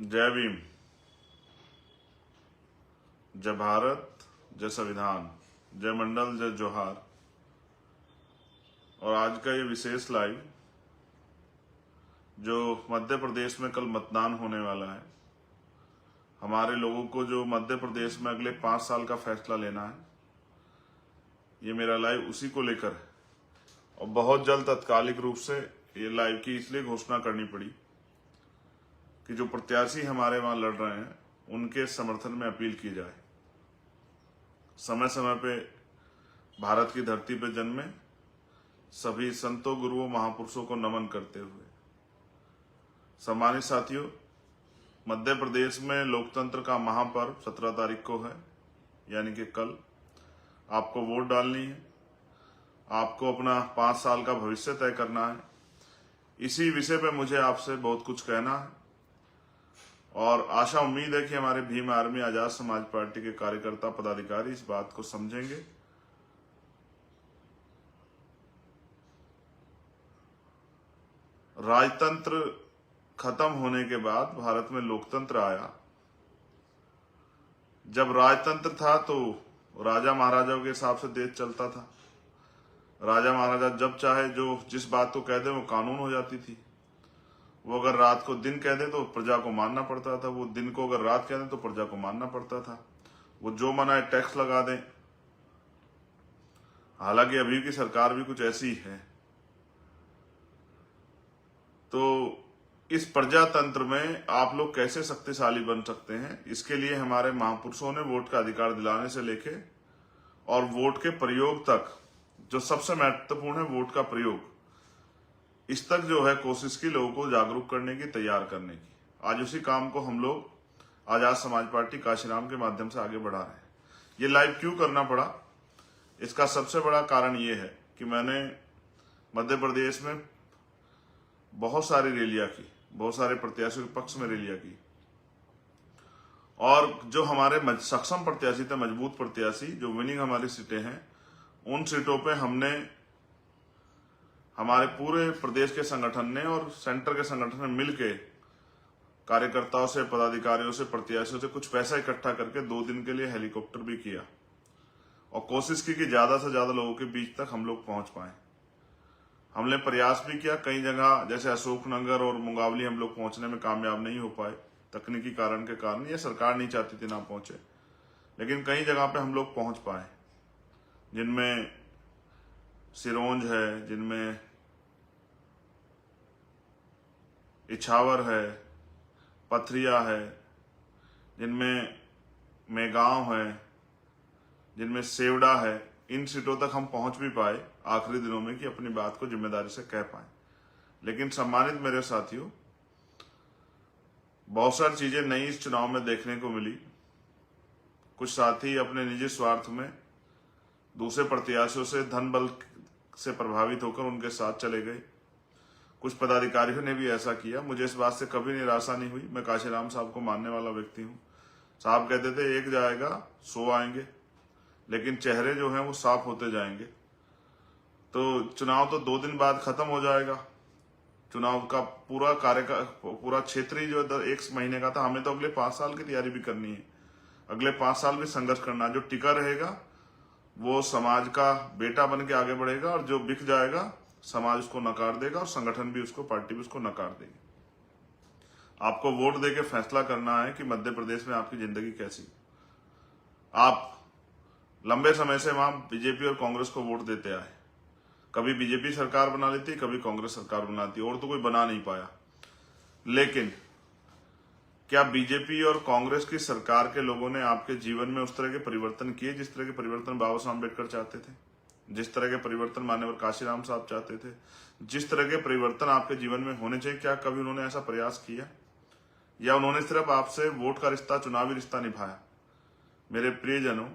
जय भीम, जय भारत, जय संविधान, जय मंडल, जय जोहार। और आज का ये विशेष लाइव जो मध्य प्रदेश में कल मतदान होने वाला है, हमारे लोगों को जो मध्य प्रदेश में अगले 5 साल का फैसला लेना है, ये मेरा लाइव उसी को लेकर है। और बहुत जल्द तत्कालिक रूप से ये लाइव की इसलिए घोषणा करनी पड़ी कि जो प्रत्याशी हमारे वहां लड़ रहे हैं उनके समर्थन में अपील की जाए। समय समय पे भारत की धरती पे जन्मे सभी संतों, गुरुओं, महापुरुषों को नमन करते हुए, सम्मानित साथियों, मध्य प्रदेश में लोकतंत्र का महापर्व 17 तारीख को है, यानी कि कल। आपको वोट डालनी है, आपको अपना 5 साल का भविष्य तय करना है। इसी विषय पे मुझे आपसे बहुत कुछ कहना है और आशा उम्मीद है कि हमारे भीम आर्मी आजाद समाज पार्टी के कार्यकर्ता, पदाधिकारी इस बात को समझेंगे। राजतंत्र खत्म होने के बाद भारत में लोकतंत्र आया। जब राजतंत्र था तो राजा महाराजाओं के हिसाब से देश चलता था। राजा महाराजा जब चाहे जो जिस बात को कह दे वो कानून हो जाती थी। वो अगर रात को दिन कह दे तो प्रजा को मानना पड़ता था, वो दिन को अगर रात कह दे तो प्रजा को मानना पड़ता था। वो जो मनाए टैक्स लगा दें। हालांकि अभी की सरकार भी कुछ ऐसी है। तो इस प्रजातंत्र में आप लोग कैसे शक्तिशाली बन सकते हैं, इसके लिए हमारे महापुरुषों ने वोट का अधिकार दिलाने से लेके और वोट के प्रयोग तक, जो सबसे महत्वपूर्ण है वोट का प्रयोग, इस तक जो है कोशिश की लोगों को जागरूक करने की, तैयार करने की। आज उसी काम को हम लोग आजाद समाज पार्टी काशीराम के माध्यम से आगे बढ़ा रहे हैं। ये लाइव क्यों करना पड़ा, इसका सबसे बड़ा कारण ये है कि मैंने मध्य प्रदेश में बहुत सारी रैलियां की, बहुत सारे प्रत्याशियों के पक्ष में रैलियां की, और जो हमारे सक्षम प्रत्याशी थे, मजबूत प्रत्याशी, जो विनिंग हमारी सीटें हैं, उन सीटों पे हमने हमारे पूरे प्रदेश के संगठन ने और सेंटर के संगठन ने मिलके कार्यकर्ताओं से, पदाधिकारियों से, प्रत्याशियों से कुछ पैसा इकट्ठा करके 2 दिन के लिए हेलीकॉप्टर भी किया और कोशिश की कि ज्यादा से ज्यादा लोगों के बीच तक हम लोग पहुंच पाए। हमने प्रयास भी किया, कई जगह जैसे अशोकनगर और मुंगावली हम लोग पहुंचने में कामयाब नहीं हो पाए तकनीकी कारण के कारण, या सरकार नहीं चाहती थी ना पहुंचे, लेकिन कई जगह पे हम लोग पहुंच पाए, जिनमें सिरोंज है, जिनमें इछावर है, पथरिया है, जिनमें मेगांव है, जिनमें सेवड़ा है। इन सीटों तक हम पहुंच भी पाए आखिरी दिनों में कि अपनी बात को जिम्मेदारी से कह पाए। लेकिन सम्मानित मेरे साथियों, बहुत सारी चीजें नई इस चुनाव में देखने को मिली। कुछ साथी अपने निजी स्वार्थ में दूसरे प्रत्याशियों से धन बल से प्रभावित होकर उनके साथ चले गए। कुछ पदाधिकारियों ने भी ऐसा किया। मुझे इस बात से कभी निराशा नहीं हुई। मैं काशीराम साहब को मानने वाला व्यक्ति हूं। साहब कहते थे 1 जाएगा 100 आएंगे, लेकिन चेहरे जो हैं वो साफ होते जाएंगे। तो चुनाव तो 2 दिन बाद खत्म हो जाएगा। चुनाव का पूरा पूरा क्षेत्रीय जो 1 महीने का था, हमें तो अगले 5 साल की तैयारी भी करनी है। अगले 5 साल भी संघर्ष करना। जो टिका रहेगा वो समाज का बेटा बन के आगे बढ़ेगा, और जो बिक जाएगा समाज उसको नकार देगा और संगठन भी उसको, पार्टी भी उसको नकार देगी। आपको वोट देके फैसला करना है कि मध्य प्रदेश में आपकी जिंदगी कैसी। आप लंबे समय से वहां बीजेपी और कांग्रेस को वोट देते आए। कभी बीजेपी सरकार बना लेती, कभी कांग्रेस सरकार बनाती, और तो कोई बना नहीं पाया। लेकिन क्या बीजेपी और कांग्रेस की सरकार के लोगों ने आपके जीवन में उस तरह के परिवर्तन किए जिस तरह के परिवर्तन बाबा साहब अम्बेडकर चाहते थे, जिस तरह के परिवर्तन माननीय काशीराम साहब चाहते थे, जिस तरह के परिवर्तन आपके जीवन में होने चाहिए? क्या कभी उन्होंने ऐसा प्रयास किया, या उन्होंने सिर्फ आपसे वोट का रिश्ता, चुनावी रिश्ता निभाया? मेरे प्रियजनों,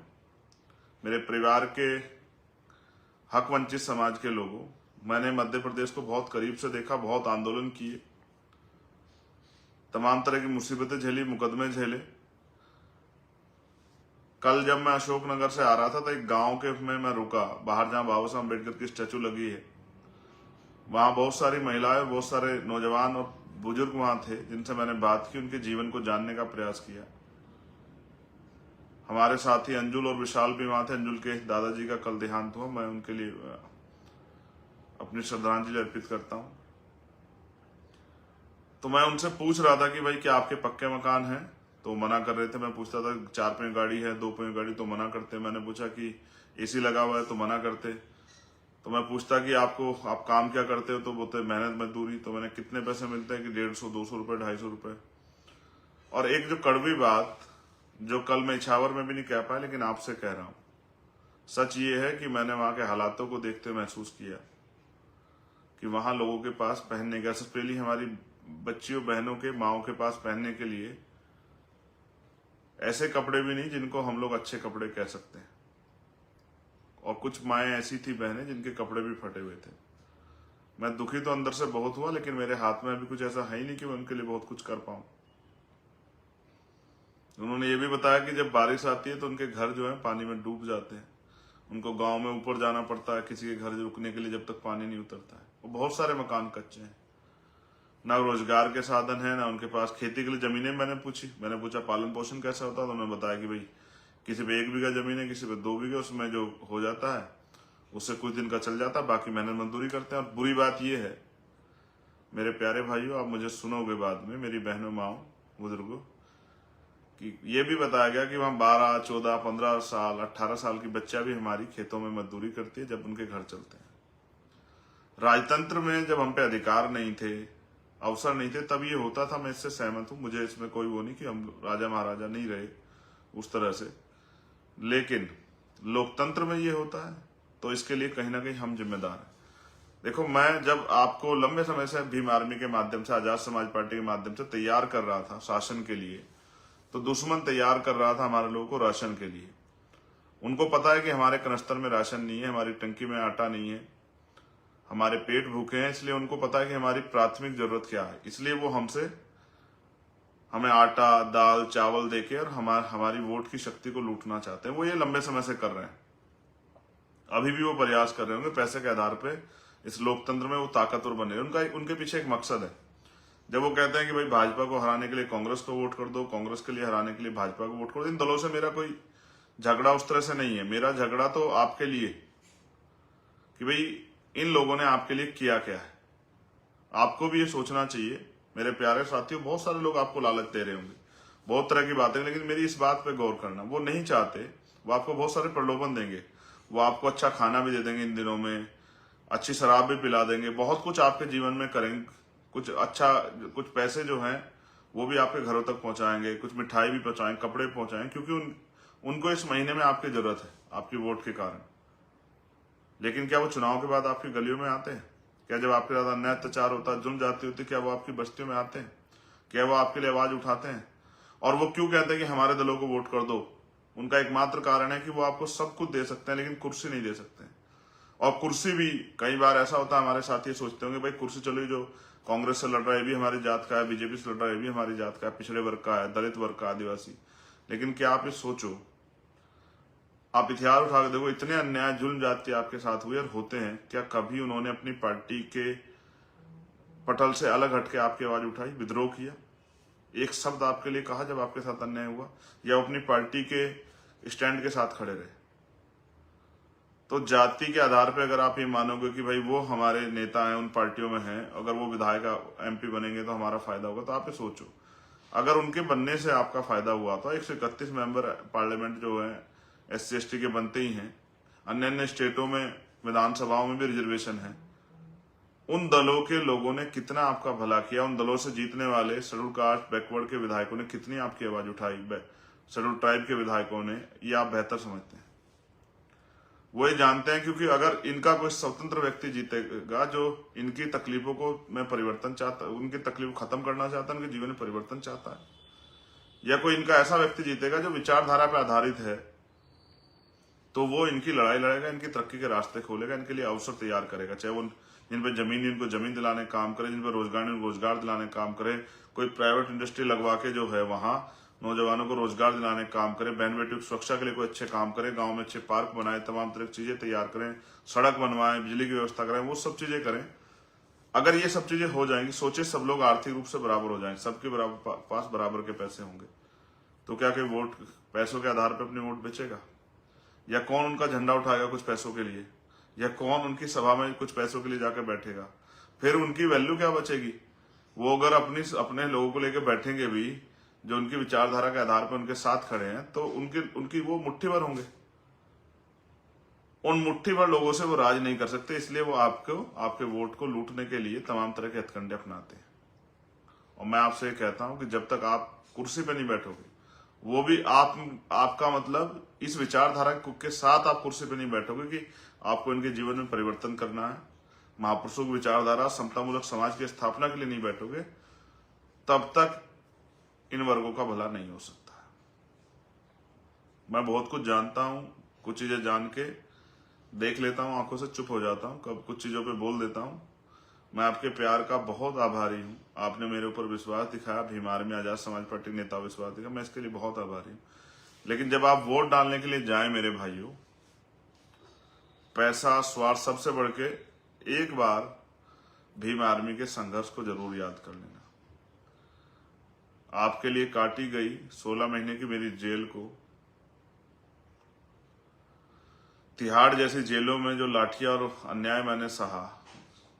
मेरे परिवार के हक वंचित समाज के लोगों, मैंने मध्य प्रदेश को बहुत करीब से देखा, बहुत आंदोलन किए, तमाम तरह की मुसीबतें झेली, मुकदमे झेले। कल जब मैं अशोकनगर से आ रहा था तो एक गांव के में मैं रुका, बाहर जहां बाबा साहब अम्बेडकर की स्टैचू लगी है। वहां बहुत सारी महिलाएं, बहुत सारे नौजवान और बुजुर्ग वहां थे जिनसे मैंने बात की, उनके जीवन को जानने का प्रयास किया। हमारे साथी अंजुल और विशाल भी वहां थे। अंजुल के दादाजी का कल देहांत हुआ, मैं उनके लिए अपनी श्रद्धांजलि अर्पित करता हूं। तो मैं उनसे पूछ रहा था कि भाई क्या आपके पक्के मकान हैं, तो मना कर रहे थे। मैं पूछता था 4 पहिया गाड़ी है, 2 पहिया गाड़ी, तो मना करते। मैंने पूछा कि एसी लगा हुआ है, तो मना करते। तो मैं पूछता कि आप काम क्या करते हो, तो बोलते मेहनत मजदूरी। तो मैंने कितने पैसे मिलते हैं कि 150, 200 रुपए, 250 रुपए। और एक जो कड़वी बात जो कल मैं इछावर में भी नहीं कह पाया, लेकिन आपसे कह रहा हूं, सच ये है कि मैंने वहां के हालातों को देखते महसूस किया कि वहां लोगों के पास पहनने का, स्पेशली हमारी बच्चियों बहनों के माओं के पास पहनने के लिए ऐसे कपड़े भी नहीं जिनको हम लोग अच्छे कपड़े कह सकते हैं। और कुछ माएँ ऐसी थी बहनें जिनके कपड़े भी फटे हुए थे। मैं दुखी तो अंदर से बहुत हुआ, लेकिन मेरे हाथ में अभी कुछ ऐसा है ही नहीं कि मैं उनके लिए बहुत कुछ कर पाऊं। उन्होंने ये भी बताया कि जब बारिश आती है तो उनके घर जो है पानी में डूब जाते हैं। उनको गांव में ऊपर जाना पड़ता है किसी के घर रुकने के लिए जब तक पानी नहीं उतरता है। और बहुत सारे मकान कच्चे हैं, ना रोजगार के साधन है, ना उनके पास खेती के लिए जमीनें। मैंने पूछा पालन पोषण कैसा होता है, तो उन्होंने बताया कि भाई किसी पे 1 बीघा जमीन है, किसी पे 2 बीघे, उसमें जो हो जाता है उससे कुछ दिन का चल जाता है, बाकी मेहनत मजदूरी करते हैं। और बुरी बात यह है मेरे प्यारे भाइयों, आप मुझे सुनोगे बाद में, मेरी बहनों माओ बुजुर्गों, कि ये भी बताया गया कि वहां 12, 14, 15 साल, 18 साल की बच्चा भी हमारी खेतों में मजदूरी करती है जब उनके घर चलते हैं। राजतंत्र में जब हम पे अधिकार नहीं थे, अवसर नहीं थे, तब ये होता था। मैं इससे सहमत हूं, मुझे इसमें कोई वो नहीं कि हम राजा महाराजा नहीं रहे उस तरह से, लेकिन लोकतंत्र में ये होता है तो इसके लिए कहीं ना कहीं हम जिम्मेदार हैं। देखो, मैं जब आपको लंबे समय से भीम आर्मी के माध्यम से, आजाद समाज पार्टी के माध्यम से तैयार कर रहा था शासन के लिए, तो दुश्मन तैयार कर रहा था हमारे लोगों को राशन के लिए। उनको पता है कि हमारे कनस्तर में राशन नहीं है, हमारी टंकी में आटा नहीं है, हमारे पेट भूखे हैं, इसलिए उनको पता है कि हमारी प्राथमिक जरूरत क्या है। इसलिए वो हमें आटा, दाल, चावल देके और हमारी वोट की शक्ति को लूटना चाहते हैं। वो ये लंबे समय से कर रहे हैं, अभी भी वो प्रयास कर रहे होंगे पैसे के आधार पे इस लोकतंत्र में वो ताकतवर बने। उनके पीछे एक मकसद है। जब वो कहते हैं कि भाई भाजपा को हराने के लिए कांग्रेस को वोट कर दो, कांग्रेस के लिए हराने के लिए भाजपा को वोट कर दो, इन दलों से मेरा कोई झगड़ा उस तरह से नहीं है। मेरा झगड़ा तो आपके लिए कि भाई इन लोगों ने आपके लिए किया क्या है। आपको भी ये सोचना चाहिए मेरे प्यारे साथियों। बहुत सारे लोग आपको लालच दे रहे होंगे, बहुत तरह की बातें, लेकिन मेरी इस बात पे गौर करना, वो नहीं चाहते, वो आपको बहुत सारे प्रलोभन देंगे, वो आपको अच्छा खाना भी दे देंगे, इन दिनों में अच्छी शराब भी पिला देंगे, बहुत कुछ आपके जीवन में करेंगे, कुछ पैसे जो हैं वो भी आपके घरों तक पहुंचाएंगे, कुछ मिठाई भी पहुंचाएंगे, कपड़े पहुंचाएंगे, क्योंकि उनको इस महीने में आपकी जरूरत है आपकी वोट के कारण। लेकिन क्या वो चुनाव के बाद आपकी गलियों में आते हैं? क्या जब आपके साथ अन्याय अत्याचार होता है, जुल्म जाती होती, क्या वो आपकी बस्तियों में आते हैं? क्या वो आपके लिए आवाज उठाते हैं? और वो क्यों कहते हैं कि हमारे दलों को वोट कर दो? उनका एकमात्र कारण है कि वो आपको सब कुछ दे सकते हैं, लेकिन कुर्सी नहीं दे सकते। और कुर्सी भी कई बार ऐसा होता है, हमारे साथी सोचते होंगे भाई कुर्सी चलो, जो कांग्रेस से लड़ रहा है भी हमारी जात का है, बीजेपी से लड़ रहा है भी हमारी जात का है, पिछड़े वर्ग का है, दलित वर्ग का, आदिवासी। लेकिन क्या आप ये सोचो, आप इतिहास उठा के देखो, इतने अन्याय जुल्म जाति आपके साथ हुए और होते हैं, क्या कभी उन्होंने अपनी पार्टी के पटल से अलग हटके आपकी आवाज उठाई, विद्रोह किया, एक शब्द आपके लिए कहा जब आपके साथ अन्याय हुआ, या अपनी पार्टी के स्टैंड के साथ खड़े रहे? तो जाति के आधार पर अगर आप ये मानोगे कि भाई वो हमारे नेता हैं, उन पार्टियों में हैं, अगर वो विधायक MP बनेंगे तो हमारा फायदा होगा, तो आप ये सोचो, अगर उनके बनने से आपका फायदा हुआ तो 131 मेंबर पार्लियामेंट जो है SC ST के बनते ही हैं, अन्य अन्य स्टेटों में विधानसभाओं में भी रिजर्वेशन है। उन दलों के लोगों ने कितना आपका भला किया, उन दलों से जीतने वाले शेड्यूल कास्ट बैकवर्ड के विधायकों ने कितनी आपकी आवाज उठाई, शेड्यूल ट्राइब के विधायकों ने, ये आप बेहतर समझते हैं। वो ये जानते हैं, क्योंकि अगर इनका कोई स्वतंत्र व्यक्ति जीतेगा जो इनकी तकलीफों को मैं परिवर्तन चाहता, उनकी तकलीफ खत्म करना चाहता है, उनके जीवन में परिवर्तन चाहता है, या कोई इनका ऐसा व्यक्ति जीतेगा जो विचारधारा पर आधारित है, तो वो इनकी लड़ाई लड़ेगा, इनकी तरक्की के रास्ते खोलेगा, इनके लिए अवसर तैयार करेगा। चाहे वो जिन पर जमीन, इनको जमीन दिलाने का काम करे, जिन पर रोजगार, इनको रोजगार दिलाने का काम करे, कोई प्राइवेट इंडस्ट्री लगवा के जो है वहां नौजवानों को रोजगार दिलाने का काम करे, बहन बेटियों की सुरक्षा के लिए कोई अच्छे काम करे, गांव में अच्छे पार्क बनाए, तमाम तरह की चीजें तैयार करें, सड़क बनवाएं, बिजली की व्यवस्था करें, वो सब चीजें करें। अगर ये सब चीजें हो जाएंगी, सोचे सब लोग आर्थिक रूप से बराबर हो जाएंगे, सबके बराबर पास बराबर के पैसे होंगे, तो क्या कोई वोट पैसों के आधार पर अपनी वोट बेचेगा? या कौन उनका झंडा उठाएगा कुछ पैसों के लिए? या कौन उनकी सभा में कुछ पैसों के लिए जाकर बैठेगा? फिर उनकी वैल्यू क्या बचेगी? वो अगर अपने लोगों को लेकर बैठेंगे भी, जो उनकी विचारधारा के आधार पर उनके साथ खड़े हैं, तो उनकी वो मुट्ठी भर होंगे। उन मुट्ठी भर लोगों से वो राज नहीं कर सकते, इसलिए वो आपके वोट को लूटने के लिए तमाम तरह के हथकंडे अपनाते हैं। और मैं आपसे कहता हूं कि जब तक आप कुर्सी पे नहीं बैठोगे, वो भी आपका मतलब इस विचारधारा के साथ आप कुर्सी पे नहीं बैठोगे कि आपको इनके जीवन में परिवर्तन करना है, महापुरुषों की विचारधारा समतामूलक समाज की स्थापना के लिए नहीं बैठोगे, तब तक इन वर्गों का भला नहीं हो सकता है। मैं बहुत कुछ जानता हूं, कुछ चीजें जान के देख लेता हूं, आंखों से चुप हो जाता हूं, कब कुछ चीजों पे बोल देता हूं। मैं आपके प्यार का बहुत आभारी हूं। आपने मेरे ऊपर विश्वास दिखाया, भीम आर्मी आजाद समाज पार्टी नेता विश्वास दिखाया, मैं इसके लिए बहुत आभारी हूं। लेकिन जब आप वोट डालने के लिए जाएं मेरे भाइयों, पैसा स्वार्थ सबसे बढ़ के एक बार भीम आर्मी के संघर्ष को जरूर याद कर लेना। आपके लिए काटी गई 16 महीने की मेरी जेल को, तिहाड़ जैसी जेलों में जो लाठियां और अन्याय मैंने सहा,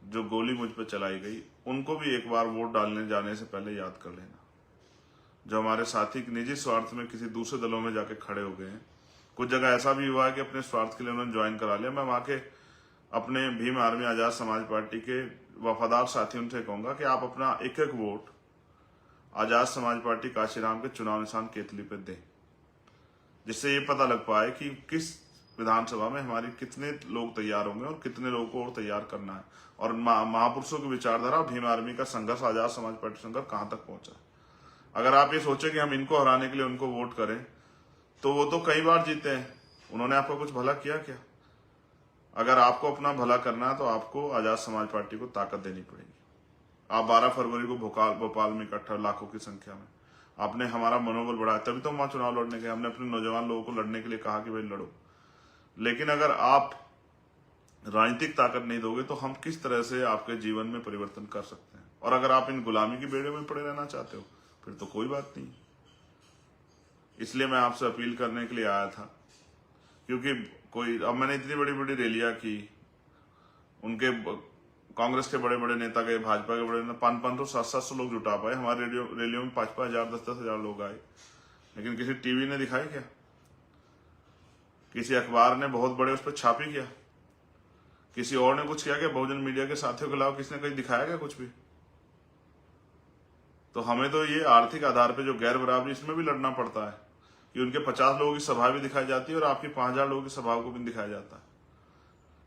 जो गोली मुझ पर चलाई गई, उनको भी एक बार वोट डालने जाने से पहले याद कर लेना। जो हमारे साथी निजी स्वार्थ में किसी दूसरे दलों में जाके खड़े हो गए हैं, कुछ जगह ऐसा भी हुआ है कि अपने स्वार्थ के लिए उन्होंने ज्वाइन करा लिया। मैं वहां के अपने भीम आर्मी आजाद समाज पार्टी के वफादार साथी उनसे कहूंगा कि आप अपना एक एक वोट आजाद समाज पार्टी काशीराम के चुनाव निशान केतली पे दें, जिससे ये पता लग पाए कि किस विधानसभा में हमारी कितने लोग तैयार होंगे और कितने लोगों को और तैयार करना है, और महापुरुषों की विचारधारा भीम आर्मी का संघर्ष, आजाद समाज पार्टी संघर्ष कहां तक पहुंचा है। अगर आप ये सोचे कि हम इनको हराने के लिए उनको वोट करें, तो वो तो कई बार जीते हैं, उन्होंने आपका कुछ भला किया क्या? अगर आपको अपना भला करना है तो आपको आजाद समाज पार्टी को ताकत देनी पड़ेगी। आप 12 फरवरी को भोपाल में इकट्ठा लाखों की संख्या में आपने हमारा मनोबल बढ़ाया, तभी तो हम वहां चुनाव लड़ने गए। हमने अपने नौजवान लोगों को लड़ने के लिए कहा कि भाई लड़ो। लेकिन अगर आप राजनीतिक ताकत नहीं दोगे तो हम किस तरह से आपके जीवन में परिवर्तन कर सकते हैं? और अगर आप इन गुलामी की बेड़े में पड़े रहना चाहते हो, फिर तो कोई बात नहीं। इसलिए मैं आपसे अपील करने के लिए आया था, क्योंकि अब मैंने इतनी बड़ी बड़ी रैलियां की, उनके कांग्रेस के बड़े बड़े नेता गए, भाजपा के बड़े नेता 500 700 लोग जुटा पाए। हमारे रैलियों में 5,000 10,000 लोग आए, लेकिन किसी टीवी ने दिखाई क्या? किसी अखबार ने बहुत बड़े उस पर छापी क्या? किसी और ने कुछ किया क्या? बहुजन मीडिया के साथियों के अलावा किसने कहीं दिखाया क्या कुछ भी? तो हमें तो ये आर्थिक आधार पे जो गैर बराबरी, इसमें भी लड़ना पड़ता है कि उनके 50 लोगों की सभा भी दिखाई जाती है और आपकी 5,000 लोगों की सभा को भी दिखाया जाता है।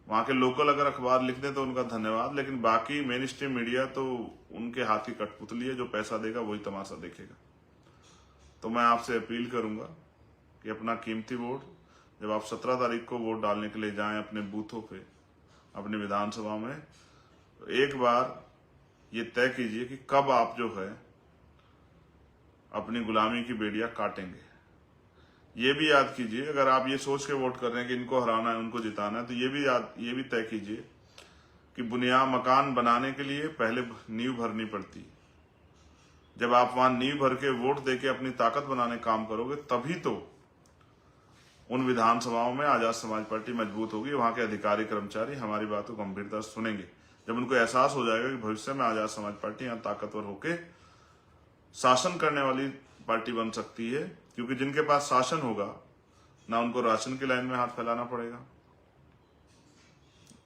वहां के लोकल अगर अखबार लिख दें तो उनका धन्यवाद, लेकिन बाकी मेन स्ट्रीम मीडिया तो उनके हाथ की कठपुतली है, जो पैसा देगा वही तमाशा देखेगा। तो मैं आपसे अपील करूंगा कि अपना कीमती वोट, जब आप 17 तारीख को वोट डालने के लिए जाएं अपने बूथों पे, अपनी विधानसभा में, तो एक बार ये तय कीजिए कि कब आप जो है अपनी गुलामी की बेड़ियां काटेंगे। ये भी याद कीजिए, अगर आप ये सोच के वोट कर रहे हैं कि इनको हराना है, उनको जिताना है, तो ये भी तय कीजिए कि बुनियाद मकान बनाने के लिए पहले नींव भरनी पड़ती। जब आप वहां नींव भर के वोट देके अपनी ताकत बनाने काम करोगे, तभी तो उन विधानसभाओं में आजाद समाज पार्टी मजबूत होगी। वहां के अधिकारी कर्मचारी हमारी बात को गंभीरता से सुनेंगे। जब उनको एहसास हो जाएगा कि भविष्य में आजाद समाज पार्टी यहां ताकतवर होके शासन करने वाली पार्टी बन सकती है, क्योंकि जिनके पास शासन होगा, ना उनको राशन की लाइन में हाथ फैलाना पड़ेगा,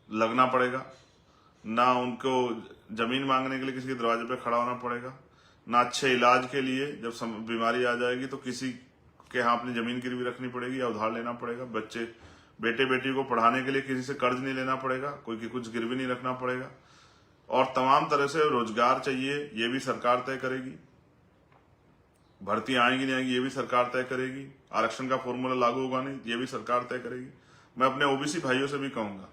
लगना पड़ेगा, ना उनको जमीन मांगने के लिए किसी के दरवाजे पे खड़ा होना पड़ेगा, ना अच्छे इलाज के लिए जब बीमारी आ जाएगी तो किसी के यहाँ अपनी जमीन गिरवी रखनी पड़ेगी या उधार लेना पड़ेगा, बेटे बेटी को पढ़ाने के लिए किसी से कर्ज नहीं लेना पड़ेगा, कोई की कुछ गिरवी नहीं रखना पड़ेगा, और तमाम तरह से रोजगार चाहिए, ये भी सरकार तय करेगी। भर्ती आएंगी नहीं आएंगी ये भी सरकार तय करेगी। आरक्षण का फॉर्मूला लागू होगा नहीं, ये भी सरकार तय करेगी। मैं अपने ओबीसी भाइयों से भी कहूंगा,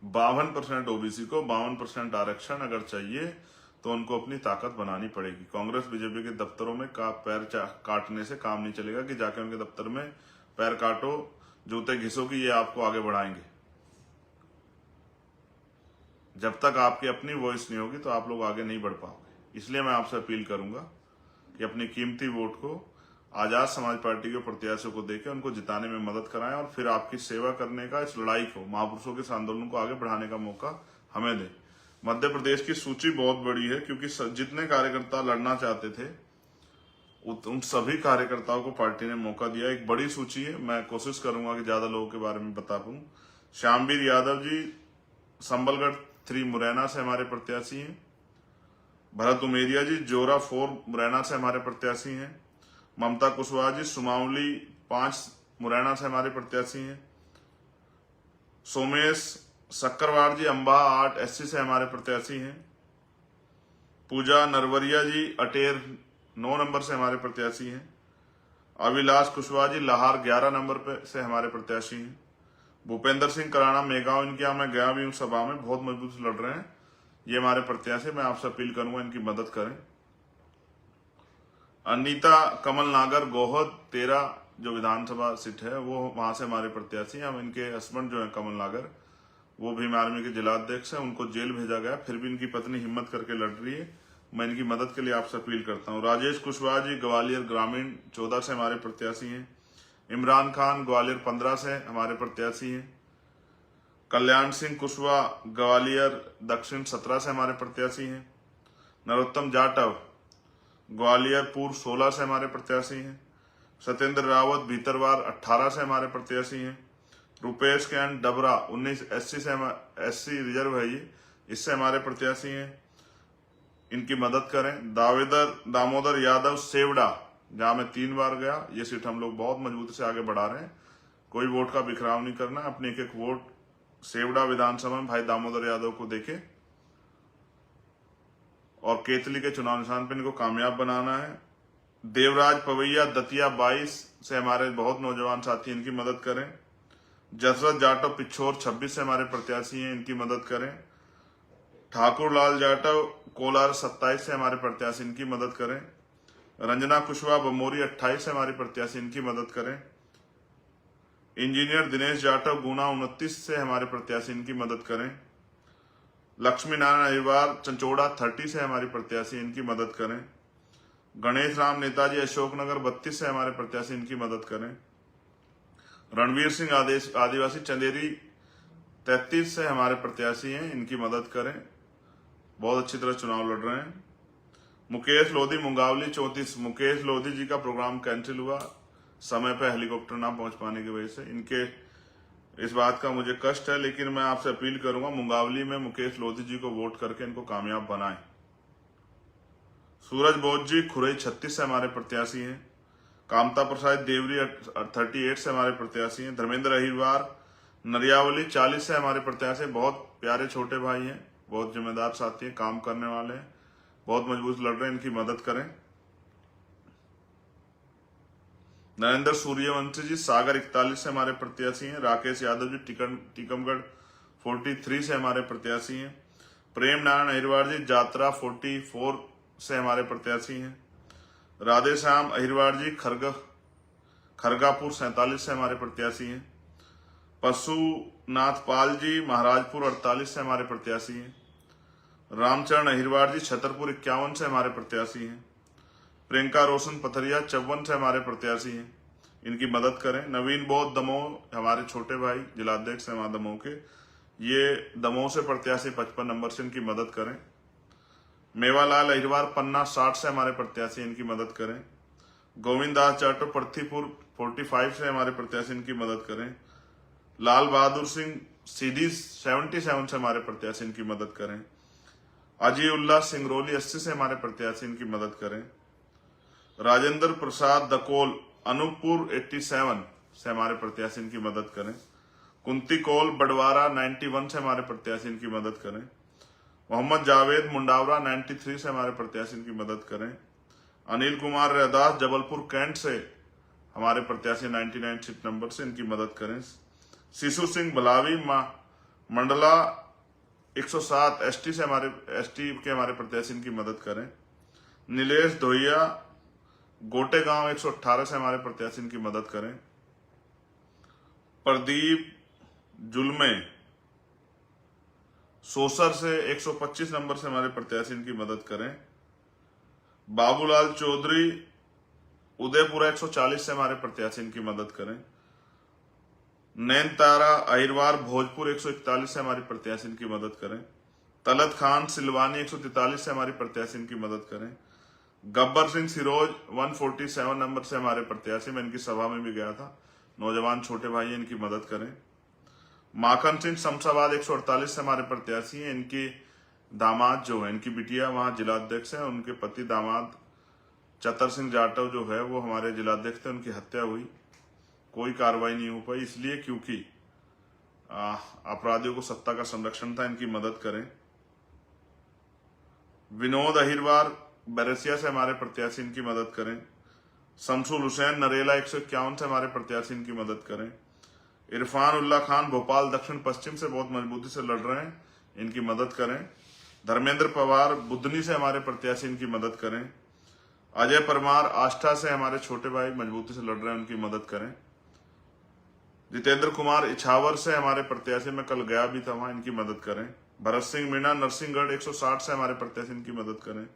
52% ओबीसी को 52% आरक्षण अगर चाहिए तो उनको अपनी ताकत बनानी पड़ेगी। कांग्रेस बीजेपी के दफ्तरों में पैर काटने से काम नहीं चलेगा कि जाके उनके दफ्तर में पैर काटो, जूते घिसो कि ये आपको आगे बढ़ाएंगे। जब तक आपकी अपनी वॉइस नहीं होगी तो आप लोग आगे नहीं बढ़ पाओगे। इसलिए मैं आपसे अपील करूंगा कि अपनी कीमती वोट को आजाद समाज पार्टी के प्रत्याशियों को देकर उनको जिताने में मदद कराएं और फिर आपकी सेवा करने का, इस लड़ाई को, महापुरुषों के इस आंदोलन को आगे बढ़ाने का मौका हमें दें। मध्य प्रदेश की सूची बहुत बड़ी है, क्योंकि जितने कार्यकर्ता लड़ना चाहते थे उन सभी कार्यकर्ताओं को पार्टी ने मौका दिया। एक बड़ी सूची है, मैं कोशिश करूंगा कि ज्यादा लोगों के बारे में बता पाऊं। श्यामवीर यादव जी संबलगढ़ 3 मुरैना से हमारे प्रत्याशी हैं। भरत उमेरिया जी जोरा 4 मुरैना से हमारे प्रत्याशी हैं। ममता कुशवाहा जी सुमावली 5 मुरैना से हमारे प्रत्याशी हैं। सोमेश सक्करवार जी अंबा 8 एससी से हमारे प्रत्याशी हैं। पूजा नरवरिया जी अटेर 9 नंबर से हमारे प्रत्याशी हैं। अविलाश कुशवाहा जी लाहौर 11 नंबर पे से हमारे प्रत्याशी हैं। भूपेंद्र सिंह कराना मेगांव, इनके यहाँ मैं गया भी हूं सभा में, बहुत मजबूत से लड़ रहे हैं, ये हमारे प्रत्याशी। मैं आपसे अपील करूंगा इनकी मदद करें। अनीता कमल नागर गोहद 13 जो विधानसभा सीट है वो वहां से हमारे प्रत्याशी हैं। हम इनके हस्बैंड जो है कमल नागर, वो भीम आर्मी के जिलाध्यक्ष है, उनको जेल भेजा गया, फिर भी इनकी पत्नी हिम्मत करके लड़ रही है। मैं इनकी मदद के लिए आपसे अपील करता हूँ। राजेश कुशवाहा जी ग्वालियर ग्रामीण 14 से हमारे प्रत्याशी हैं। इमरान खान ग्वालियर 15 से हमारे प्रत्याशी हैं। कल्याण सिंह कुशवाहा ग्वालियर दक्षिण 17 से हमारे प्रत्याशी हैं। नरोत्तम जाटव ग्वालियर पूर्व 16 से हमारे प्रत्याशी हैं। सत्येंद्र रावत भीतरवार 18 से हमारे प्रत्याशी हैं। रुपेश कैन डबरा 19 एससी से एससी रिजर्व है ये, इससे हमारे प्रत्याशी हैं। इनकी मदद करें। दामोदर यादव सेवड़ा, जहां मैं 3 बार गया, ये सीट हम लोग बहुत मजबूती से आगे बढ़ा रहे हैं। कोई वोट का बिखराव नहीं करना, अपने एक वोट सेवड़ा विधानसभा में भाई दामोदर यादव को देके और केतली के चुनाव निशान पर इनको कामयाब बनाना है। देवराज पवैया दतिया 22 से हमारे बहुत नौजवान साथी, इनकी मदद करें। जसरत जाटव पिछोर 26 से हमारे प्रत्याशी हैं, इनकी मदद करें। ठाकुर लाल जाटव कोलार 27 से हमारे प्रत्याशी, इनकी मदद करें। रंजना कुशवाहा बमोरी 28 से हमारे प्रत्याशी, इनकी मदद करें। इंजीनियर दिनेश जाटव गुना 29 से हमारे प्रत्याशी, इनकी मदद करें। लक्ष्मी नारायण अहिरवार चंचोड़ा 30 से हमारी प्रत्याशी, इनकी मदद करें। गणेश राम नेताजी अशोकनगर 32 से हमारे प्रत्याशी, इनकी मदद करें। रणवीर सिंह आदिवासी चंदेरी 33 से हमारे प्रत्याशी हैं, इनकी मदद करें, बहुत अच्छी तरह चुनाव लड़ रहे हैं। मुकेश लोधी मुंगावली 34, मुकेश लोधी जी का प्रोग्राम कैंसिल हुआ समय पर हेलीकॉप्टर ना पहुंच पाने की वजह से, इनके इस बात का मुझे कष्ट है, लेकिन मैं आपसे अपील करूंगा मुंगावली में मुकेश लोधी जी को वोट करके इनको कामयाब बनाएं। सूरज बोध जी खुरई 36 से हमारे प्रत्याशी हैं। कामता प्रसाद देवरी 38 से हमारे प्रत्याशी हैं। धर्मेंद्र अहिरवार नरियावली 40 से हमारे प्रत्याशी, बहुत प्यारे छोटे भाई हैं, बहुत जिम्मेदार साथी हैं, काम करने वाले हैं, बहुत मजबूत लड़ रहे हैं, इनकी मदद करें। नरेंद्र सूर्यवंशी जी सागर 41 से हमारे प्रत्याशी हैं। राकेश यादव जी टीकमगढ़ 43 से हमारे प्रत्याशी हैं। प्रेम नारायण अहिरवार जी जात्रा 44 से हमारे प्रत्याशी हैं। राधे श्याम अहिरवार जी खरगापुर 47 से हमारे प्रत्याशी हैं। पशुनाथ पाल जी महाराजपुर 48 से हमारे प्रत्याशी हैं। रामचरण अहिरवार जी छतरपुर 51 से हमारे प्रत्याशी हैं। प्रियंका रोशन पथरिया 54 से हमारे प्रत्याशी हैं, इनकी मदद करें। नवीन बौद्ध दमोह हमारे छोटे भाई जिलाध्यक्ष हैं वहां दमोह के, ये दमोह से प्रत्याशी 55 नंबर से, इनकी मदद करें। मेवालाल अहिरवार पन्ना 60 से हमारे प्रत्याशी, इनकी मदद करें। गोविंद दास जाटव पृथ्वीपुर 45 से हमारे प्रत्याशी, इनकी मदद करें। लाल बहादुर सिंह सीधी 77 से हमारे प्रत्याशी, इनकी मदद करें। अजय उल्लाह सिंगरौली 80 से हमारे प्रत्याशी, इनकी मदद करें। राजेंद्र प्रसाद दकोल अनूपपुर 87 से हमारे प्रत्याशी, इनकी मदद करें। कुंती कौल बडवारा 91 से हमारे प्रत्याशी, इनकी मदद करें। मोहम्मद जावेद मुंडावरा 93 से हमारे प्रत्याशी, इनकी मदद करें। अनिल कुमार रैदास जबलपुर कैंट से हमारे प्रत्याशी 99 सीट नंबर से, इनकी मदद करें। शिशु सिंह बलावी मंडला 107 एसटी से एसटी के हमारे प्रत्याशी, इनकी मदद करें। नीलेश धोइया गोटे गांव 118 से हमारे प्रत्याशी, इनकी मदद करें। प्रदीप जुलमे सोसर से 125 नंबर से हमारे प्रत्याशी इनकी मदद करें। बाबूलाल चौधरी उदयपुरा 140 से हमारे प्रत्याशी इनकी मदद करें। नैनतारा अहिरवार भोजपुर 141 से हमारी प्रत्याशी इनकी मदद करें। तलत खान सिलवानी 143 से हमारी प्रत्याशी इनकी मदद करें। गब्बर सिंह सिरोज 147 नंबर से हमारे प्रत्याशी, मैं इनकी सभा में भी गया था, नौजवान छोटे भाई इनकी मदद करें। माखन सिंह शमशाबाद 148 से हमारे प्रत्याशी हैं। इनकी दामाद जो है, इनकी बिटिया वहां जिलाध्यक्ष है, उनके पति दामाद चतर सिंह जाटव जो है वो हमारे जिलाध्यक्ष थे, उनकी हत्या हुई, कोई कार्रवाई नहीं हो पाई, इसलिए क्योंकि अपराधियों को सत्ता का संरक्षण था, इनकी मदद करें। विनोद अहिरवार बैरसिया से हमारे प्रत्याशी इनकी मदद करें। शमसुल हुसैन नरेला 151 से हमारे प्रत्याशी इनकी मदद करें। इरफान उल्ला खान भोपाल दक्षिण पश्चिम से बहुत मजबूती से लड़ रहे हैं, इनकी मदद करें। धर्मेंद्र पवार बुधनी से हमारे प्रत्याशी इनकी मदद करें। अजय परमार आष्टा से हमारे छोटे भाई मजबूती से लड़ रहे हैं, उनकी मदद करें। जितेंद्र कुमार इछावर से हमारे प्रत्याशी, मैं कल गया भी था वहां, इनकी मदद करें। भरत सिंह मीणा नरसिंहगढ़ 160 से हमारे प्रत्याशी इनकी मदद करें।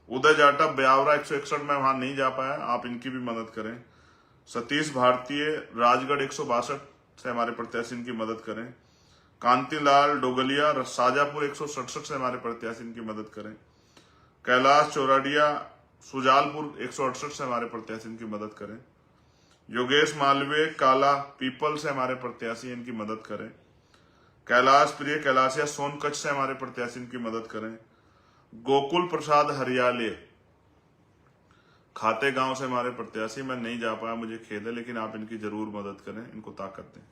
उदय जाटा ब्यावरा 161 में वहां नहीं जा पाया, आप इनकी भी मदद करें। सतीश भारतीय राजगढ़ 162 से हमारे प्रत्याशी इनकी मदद करें। कांतिलाल डोगलिया शाजापुर 167 से हमारे प्रत्याशी इनकी मदद करें। कैलाश चौराडिया सुजालपुर 168 से हमारे प्रत्याशी इनकी मदद करें। योगेश मालवीय काला पीपल से हमारे प्रत्याशी इनकी मदद करें। कैलाश प्रिय कैलाशिया सोनकच्छ से हमारे प्रत्याशी इनकी मदद करें। गोकुल प्रसाद हरियाले खाते गांव से हमारे प्रत्याशी, मैं नहीं जा पाया, मुझे खेद है, लेकिन आप इनकी जरूर मदद करें, इनको ताकत दें।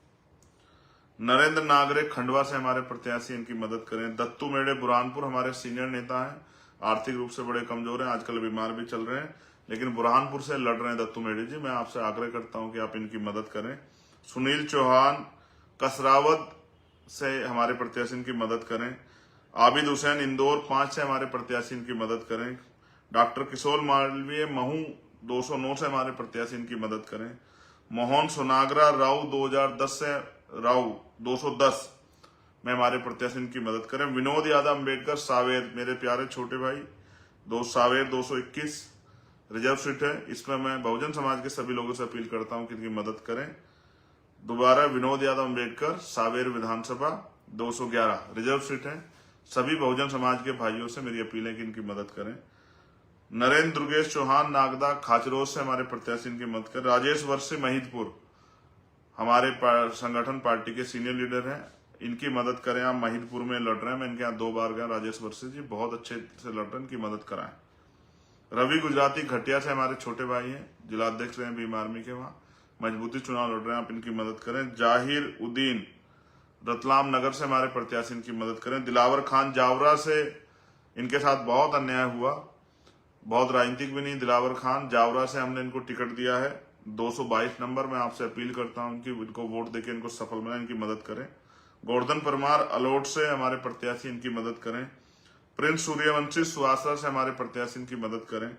नरेंद्र नागरे खंडवा से हमारे प्रत्याशी, इनकी मदद करें। दत्तू मेड़े बुरहानपुर हमारे सीनियर नेता हैं, आर्थिक रूप से बड़े कमजोर हैं, आजकल बीमार भी चल रहे हैं, लेकिन बुरहानपुर से लड़ रहे हैं दत्तू मेड़े जी, मैं आपसे आग्रह करता हूं कि आप इनकी मदद करें। सुनील चौहान कसरावत से हमारे प्रत्याशी इनकी मदद करें। आबिद हुसैन इंदौर 5 से हमारे प्रत्याशी इनकी मदद करें। डॉक्टर किशोर मालवीय महू 209 से हमारे प्रत्याशी इनकी मदद करें। मोहन सोनागरा राव 2010 से राव 210 में हमारे प्रत्याशी इनकी मदद करें। विनोद यादव अम्बेडकर सावेर, मेरे प्यारे छोटे भाई, सावेर 221 रिजर्व सीट है, इसमें मैं बहुजन समाज के सभी लोगों से अपील करता हूं कि इनकी मदद करें। दोबारा विनोद यादव अम्बेडकर सावेर विधानसभा 211 रिजर्व सीट है, सभी बहुजन समाज के भाइयों से मेरी अपील है कि इनकी मदद करें। नरेंद्र दुर्गेश चौहान नागदा खाचरोज से हमारे प्रत्याशी इनकी मदद करें। राजेश वर्षी महिदपुर हमारे संगठन पार्टी के सीनियर लीडर हैं, इनकी मदद करें। आप महिदपुर में लड़ रहे हैं, मैं इनके यहाँ 2 बार गया, राजेश वर्षी जी बहुत अच्छे से लड़ रहे हैं, इनकी मदद कराएं। रवि गुजराती घटिया से हमारे छोटे भाई हैं, जिलाध्यक्ष रहे भीम आर्मी के, वहां मजबूती चुनाव लड़ रहे हैं, आप इनकी मदद करें। जाहिर उद्दीन रतलाम नगर से हमारे प्रत्याशी इनकी मदद करें। दिलावर खान जावरा से, इनके साथ बहुत अन्याय हुआ, बहुत राजनीतिक भी नहीं, दिलावर खान जावरा से हमने इनको टिकट दिया है 222 नंबर, मैं आपसे अपील करता हूं कि इनको वोट देकर इनको सफल बनाएं, इनकी मदद करें। गोवर्धन परमार अलोट से हमारे प्रत्याशी इनकी मदद करें। प्रिंस सूर्यवंशी सुहासरा से हमारे प्रत्याशी इनकी मदद करें।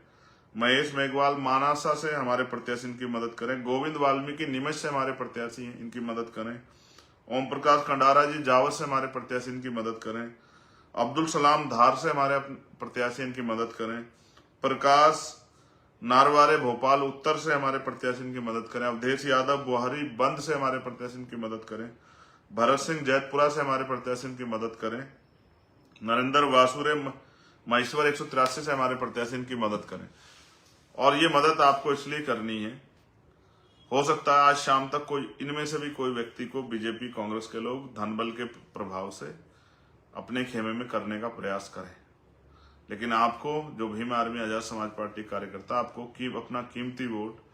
महेश मेघवाल मानासा से हमारे प्रत्याशी इनकी मदद करें। गोविंद वाल्मीकि निमच से हमारे प्रत्याशी हैं, इनकी मदद करें। ओम प्रकाश खंडारा जी जावत से हमारे प्रत्याशी इनकी मदद करें। अब्दुल सलाम धार से हमारे प्रत्याशी इनकी मदद करें। प्रकाश नारवारे भोपाल उत्तर से हमारे प्रत्याशी इनकी मदद करें। अवधेश यादव बुहारी बंद से हमारे प्रत्याशी इनकी मदद करें। भरत सिंह जैतपुरा से हमारे प्रत्याशी इनकी मदद करें। नरेंद्र वासुरे महेश्वर 183 से हमारे प्रत्याशी इनकी मदद करें। और ये मदद आपको इसलिए करनी है, हो सकता है आज शाम तक कोई इनमें से भी कोई व्यक्ति को बीजेपी कांग्रेस के लोग धन बल के प्रभाव से अपने खेमे में करने का प्रयास करें, लेकिन आपको जो भीम आर्मी आजाद समाज पार्टी कार्यकर्ता, आपको अपना कीमती vote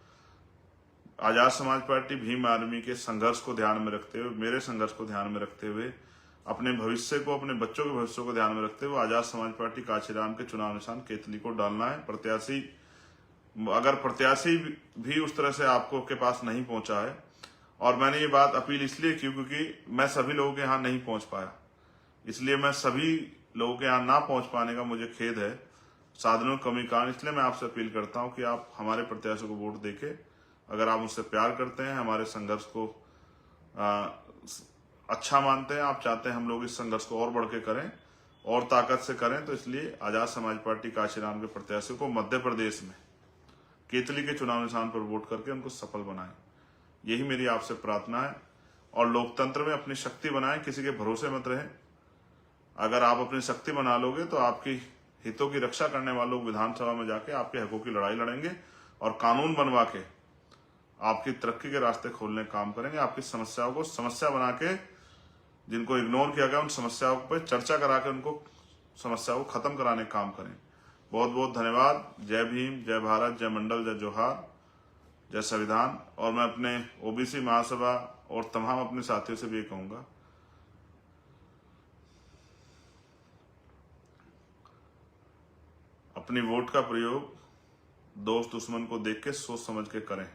Azad Samaj party Bhim army के संघर्ष को ध्यान में रखते हुए, मेरे संघर्ष को ध्यान में रखते हुए, अपने भविष्य को, अपने बच्चों के भविष्य को ध्यान में रखते हुए आजाद समाज पार्टी कांचीराम के चुनाव निशान केतली को डालना है। प्रत्याशी, अगर प्रत्याशी भी उस तरह से आपको के पास नहीं पहुंचा है, और मैंने ये बात अपील इसलिए की क्योंकि मैं सभी लोगों के यहाँ नहीं पहुंच पाया, इसलिए मैं सभी लोगों के यहाँ ना पहुंच पाने का मुझे खेद है, साधनों की कमी कारण, इसलिए मैं आपसे अपील करता हूं कि आप हमारे प्रत्याशी को वोट देके, अगर आप मुझसे प्यार करते हैं, हमारे संघर्ष को अच्छा मानते हैं, आप चाहते हैं हम लोग इस संघर्ष को और बढ़ के करें और ताकत से करें, तो इसलिए आजाद समाज पार्टी काशीराम के प्रत्याशी को मध्य प्रदेश में केतली के चुनाव निशान पर वोट करके उनको सफल बनाएं। यही मेरी आपसे प्रार्थना है। और लोकतंत्र में अपनी शक्ति बनाएं, किसी के भरोसे मत रहें। अगर आप अपनी शक्ति बना लोगे तो आपकी हितों की रक्षा करने वाले लोग विधानसभा में जाके आपके हकों की लड़ाई लड़ेंगे और कानून बनवा के आपकी तरक्की के रास्ते खोलने का काम करेंगे। आपकी समस्याओं को समस्या बना के, जिनको इग्नोर किया गया, उन समस्याओं पर चर्चा करा के उनको समस्याओं को खत्म कराने का काम करें। बहुत बहुत धन्यवाद। जय भीम, जय भारत, जय मंडल, जय जोहार, जय संविधान। और मैं अपने ओबीसी महासभा और तमाम अपने साथियों से भी ये कहूंगा, अपनी वोट का प्रयोग दोस्त दुश्मन को देख के सोच समझ के करें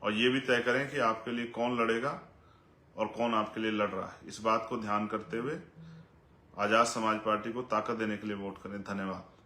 और ये भी तय करें कि आपके लिए कौन लड़ेगा और कौन आपके लिए लड़ रहा है। इस बात को ध्यान करते हुए आजाद समाज पार्टी को ताकत देने के लिए वोट करें। धन्यवाद।